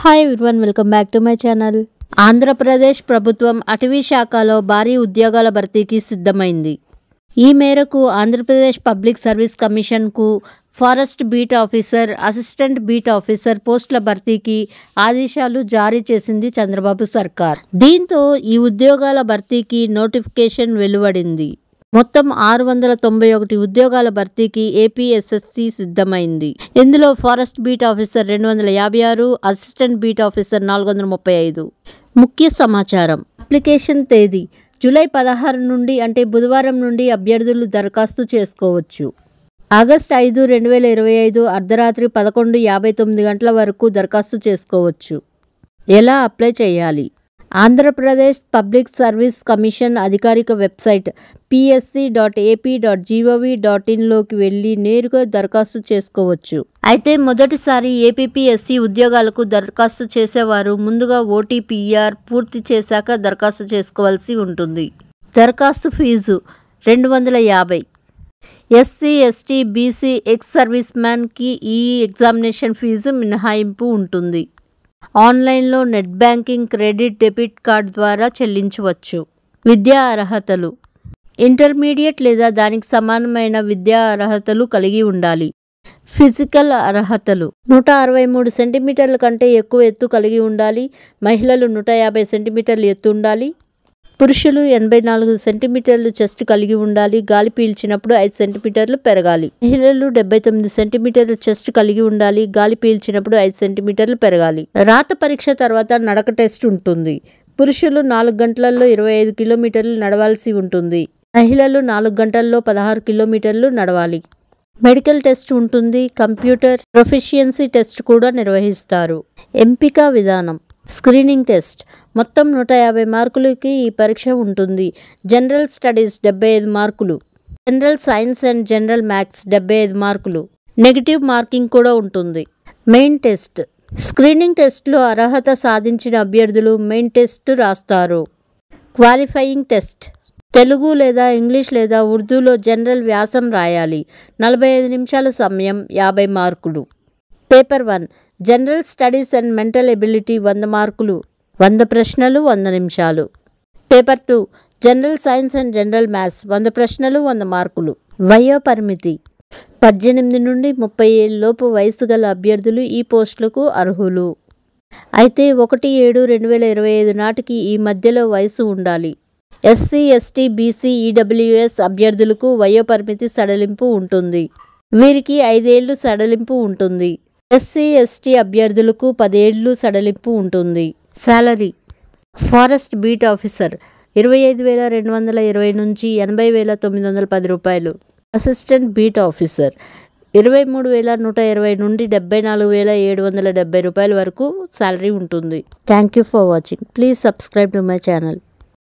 Hi everyone, welcome back to my channel. Andhra Pradesh ప్రభుత్వం అటవీ శాఖలో భారీ ఉద్యోగాల భర్తీకి సిద్ధమైంది. ఈ మేరకు ఆంధ్రప్రదేశ్ పబ్లిక్ సర్వీస్ కమిషన్కు forest beat officer, assistant beat officer పోస్టుల భర్తీకి ఆదేశాలు జారీ చేసింది చంద్రబాబు సర్కార్. దీంతో ఈ ఉద్యోగాల భర్తీకి నోటిఫికేషన్ వెలువడింది. మొత్తం 691 ఉద్యోగాల భర్తీకి ఏపీఎస్ఎస్సీ సిద్ధమైంది. ఇందులో forest beat officer 256, assistant beat officer 435. ముఖ్య సమాచారం. అప్లికేషన్ తేదీ జూలై 16 నుండి అంటే బుధవారం నుండి అభ్యర్థులు దరఖాస్తు చేసుకోవచ్చు. ఆగస్టు 5, 2025 అర్ధరాత్రి 11:59 గంటల వరకు దరఖాస్తు చేసుకోవచ్చు. ఎలా అప్లై చేయాలి? ఆంధ్రప్రదేశ్ పబ్లిక్ సర్వీస్ కమిషన్ అధికారిక వెబ్సైట్ psc.ap.gov.in లోకి వెళ్ళి నేరుగా దరఖాస్తు చేసుకోవచ్చు. అయితే మొదటిసారి ఏపీఎస్సీ ఉద్యోగాలకు దరఖాస్తు చేసేవారు ముందుగా ఓటీపీఆర్ పూర్తి చేశాక దరఖాస్తు చేసుకోవాల్సి ఉంటుంది. దరఖాస్తు fee 250. SC, ST, BC, ex service మ్యాన్కి ఈ ఎగ్జామినేషన్ ఫీజు మినహాయింపు ఉంటుంది. ఆన్లైన్లో net banking, credit, debit card ద్వారా చెల్లించవచ్చు. విద్యా అర్హతలు. ఇంటర్మీడియట్ లేదా దానికి సమానమైన విద్యా అర్హతలు కలిగి ఉండాలి. ఫిజికల్ అర్హతలు 163 సెంటీమీటర్ల కంటే ఎక్కువ ఎత్తు కలిగి ఉండాలి. మహిళలు 150 సెంటీమీటర్ల ఎత్తు ఉండాలి. పురుషులు 84 సెంటీమీటర్లు చెస్ట్ కలిగి ఉండాలి. గాలి పీల్చినప్పుడు 5 సెంటీమీటర్లు పెరగాలి. మహిళలు 79 సెంటీమీటర్ల చెస్ట్ కలిగి ఉండాలి. గాలి పీల్చినప్పుడు 5 సెంటీమీటర్లు పెరగాలి. రాత పరీక్ష తర్వాత నడక టెస్ట్ ఉంటుంది. పురుషులు 4 గంటలలో 25 కిలోమీటర్లు నడవాల్సి ఉంటుంది. మహిళలు 4 గంటల్లో 16 కిలోమీటర్లు నడవాలి. మెడికల్ టెస్ట్ ఉంటుంది. కంప్యూటర్ ప్రొఫిషియన్సీ టెస్ట్ కూడా నిర్వహిస్తారు. ఎంపిక విధానం. Screening test. మొత్తం 150 మార్కులకి ఈ పరీక్ష ఉంటుంది. జనరల్ స్టడీస్ 75 మార్కులు. General science and general maths 75 మార్కులు. నెగిటివ్ మార్కింగ్ కూడా ఉంటుంది. Main test. స్క్రీనింగ్ టెస్ట్లో అర్హత సాధించిన అభ్యర్థులు మెయిన్ టెస్ట్ రాస్తారు. Qualifying test. తెలుగు లేదా ఇంగ్లీష్ లేదా ఉర్దూలో జనరల్ వ్యాసం రాయాలి. 45 నిమిషాల సమయం, 50 మార్కులు. Paper 1 general studies and mental ability 100 మార్కులు, 100 ప్రశ్నలు, 100 నిమిషాలు. Paper 2 general science and general maths 100 ప్రశ్నలు, 100 మార్కులు. వయో పరిమితి 18 నుండి 30 ఏళ్ళలోపు వయసు గల అభ్యర్థులు ఈ పోస్టులకు అర్హులు. అయితే 1/7/2025 నాటికి ఈ మధ్యలో వయసు ఉండాలి. ఎస్సీ, ఎస్టీ, బీసీ, ఈడబ్ల్యూఎస్ అభ్యర్థులకు వయో పరిమితి సడలింపు ఉంటుంది. వీరికి 5 ఏళ్ళు సడలింపు ఉంటుంది. ఎస్సీ, ఎస్టీ అభ్యర్థులకు 10 ఏళ్ళు సడలింపు ఉంటుంది. శాలరీ. ఫారెస్ట్ బీట్ ఆఫీసర్ 25,220 నుంచి 80,910 రూపాయలు. అసిస్టెంట్ బీట్ ఆఫీసర్ 23,120 నుండి 74,770 రూపాయల వరకు శాలరీ ఉంటుంది. Thank you for watching. Please subscribe to my channel.